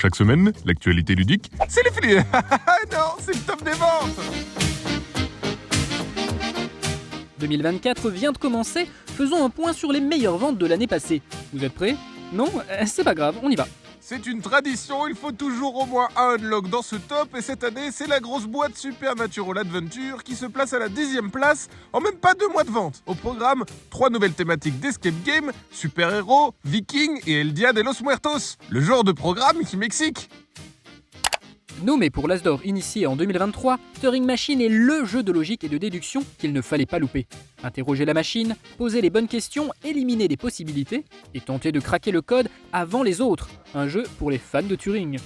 Chaque semaine, l'actualité ludique, c'est les filets. Non, c'est le top des ventes. 2024 vient de commencer, faisons un point sur les meilleures ventes de l'année passée. Vous êtes prêts? Non? C'est pas grave, on y va. C'est une tradition, il faut toujours au moins un unlock dans ce top, et cette année, c'est la grosse boîte Supernatural Adventure qui se place à la 10e place en même pas 2 mois de vente. Au programme, 3 nouvelles thématiques d'escape game, super-héros, vikings et El Dia de los Muertos. Le genre de programme qui m'excite. Nommé pour l'As d'or initié en 2023, Turing Machine est LE jeu de logique et de déduction qu'il ne fallait pas louper. Interroger la machine, poser les bonnes questions, éliminer des possibilités et tenter de craquer le code avant les autres. Un jeu pour les fans de Turing.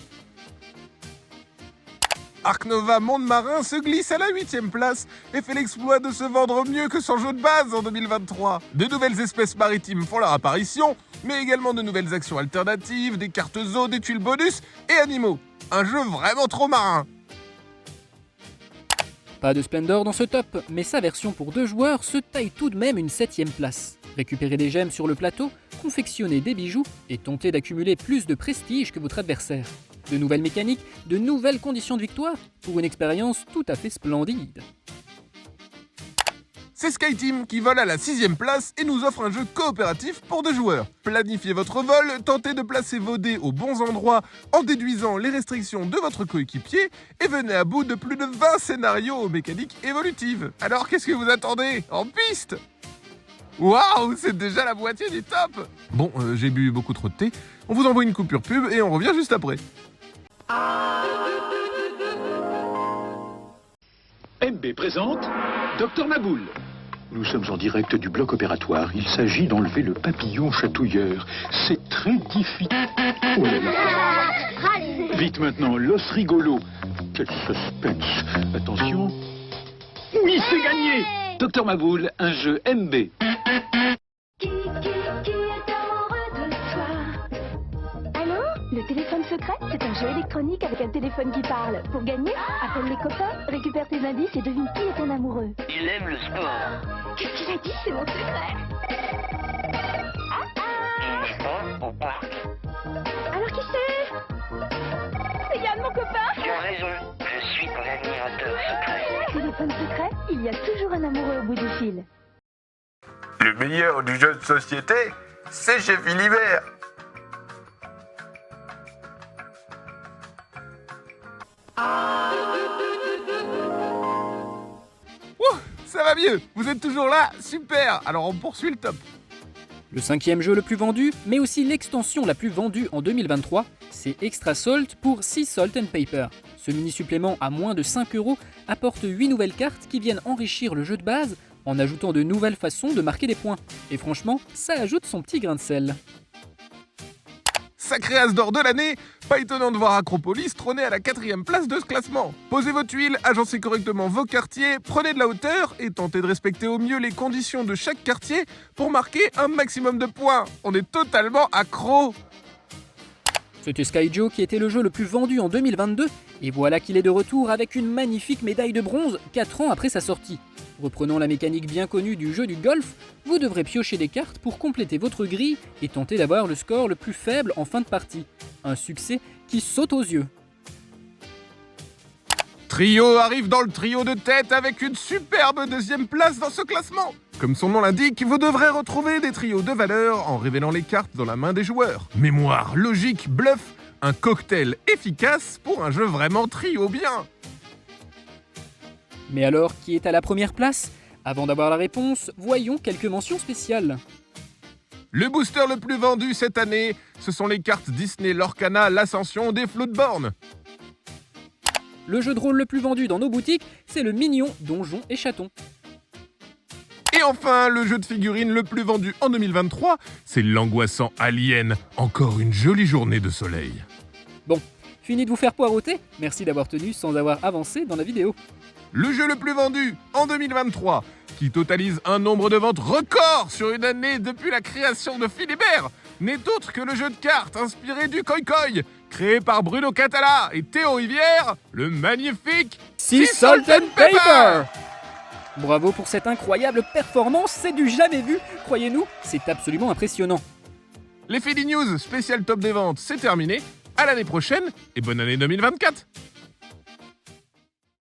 Ark Nova Monde Marin se glisse à la 8e place et fait l'exploit de se vendre mieux que son jeu de base en 2023. De nouvelles espèces maritimes font leur apparition, mais également de nouvelles actions alternatives, des cartes zoo, des tuiles bonus et animaux. Un jeu vraiment trop marin. Pas de Splendor dans ce top, mais sa version pour 2 joueurs se taille tout de même une 7e place. Récupérer des gemmes sur le plateau, confectionner des bijoux et tenter d'accumuler plus de prestige que votre adversaire. De nouvelles mécaniques, de nouvelles conditions de victoire pour une expérience tout à fait splendide. C'est SkyTeam qui vole à la 6e place et nous offre un jeu coopératif pour 2 joueurs. Planifiez votre vol, tentez de placer vos dés aux bons endroits en déduisant les restrictions de votre coéquipier et venez à bout de plus de 20 scénarios aux mécaniques évolutives. Alors qu'est-ce que vous attendez? En piste! Waouh, c'est déjà la moitié du top! Bon, j'ai bu beaucoup trop de thé, on vous envoie une coupure pub et on revient juste après. MB présente Dr Maboul. Nous sommes en direct du bloc opératoire. Il s'agit d'enlever le papillon chatouilleur. C'est très difficile. Oh là là. Vite maintenant, l'os rigolo. Quel suspense. Attention. Oui, c'est gagné. Dr Maboul, un jeu MB. Qui est amoureux de toi? Allô? Le téléphone secret, c'est un jeu électronique avec un téléphone qui parle. Pour gagner, appelle les copains, récupère tes indices et devine qui est ton amoureux. Il aime le sport. Qu'est-ce qu'il a dit? C'est mon secret. Il n'est pas au parc. Alors qui c'est? C'est Yann, mon copain. Tu as raison, je suis ton admirateur secret. Téléphone secret, il y a toujours un amoureux au bout du fil. Le meilleur du jeu de société, c'est chez Philibert. Ça va mieux, vous êtes toujours là, super. Alors on poursuit le top. Le 5e jeu le plus vendu, mais aussi l'extension la plus vendue en 2023, c'est Extra Salt pour Sea Salt and Paper. Ce mini-supplément à moins de 5 € apporte 8 nouvelles cartes qui viennent enrichir le jeu de base en ajoutant de nouvelles façons de marquer des points. Et franchement, ça ajoute son petit grain de sel. Sacré as d'or de l'année, pas étonnant de voir Acropolis trôner à la 4e place de ce classement. Posez vos tuiles, agencez correctement vos quartiers, prenez de la hauteur et tentez de respecter au mieux les conditions de chaque quartier pour marquer un maximum de points. On est totalement accro. C'était Skyjo qui était le jeu le plus vendu en 2022, et voilà qu'il est de retour avec une magnifique médaille de bronze 4 ans après sa sortie. Reprenant la mécanique bien connue du jeu du golf, vous devrez piocher des cartes pour compléter votre grille et tenter d'avoir le score le plus faible en fin de partie. Un succès qui saute aux yeux. Trio arrive dans le trio de tête avec une superbe 2e place dans ce classement. Comme son nom l'indique, vous devrez retrouver des trios de valeur en révélant les cartes dans la main des joueurs. Mémoire, logique, bluff, un cocktail efficace pour un jeu vraiment trio bien. Mais alors, qui est à la première place? Avant d'avoir la réponse, voyons quelques mentions spéciales. Le booster le plus vendu cette année, ce sont les cartes Disney Lorcana, l'ascension des Floodborn. Le jeu de rôle le plus vendu dans nos boutiques, c'est le mignon Donjons et Chatons. Et enfin, le jeu de figurines le plus vendu en 2023, c'est l'angoissant Alien. Encore une jolie journée de soleil. Bon, fini de vous faire poireauter, merci d'avoir tenu sans avoir avancé dans la vidéo. Le jeu le plus vendu en 2023, qui totalise un nombre de ventes record sur une année depuis la création de Philibert, n'est autre que le jeu de cartes inspiré du Koi Koi, créé par Bruno Catala et Théo Rivière, le magnifique Sea Salt and Paper. Bravo pour cette incroyable performance, c'est du jamais vu, croyez-nous, c'est absolument impressionnant. Les Philly News spécial top des ventes, c'est terminé. À l'année prochaine et bonne année 2024.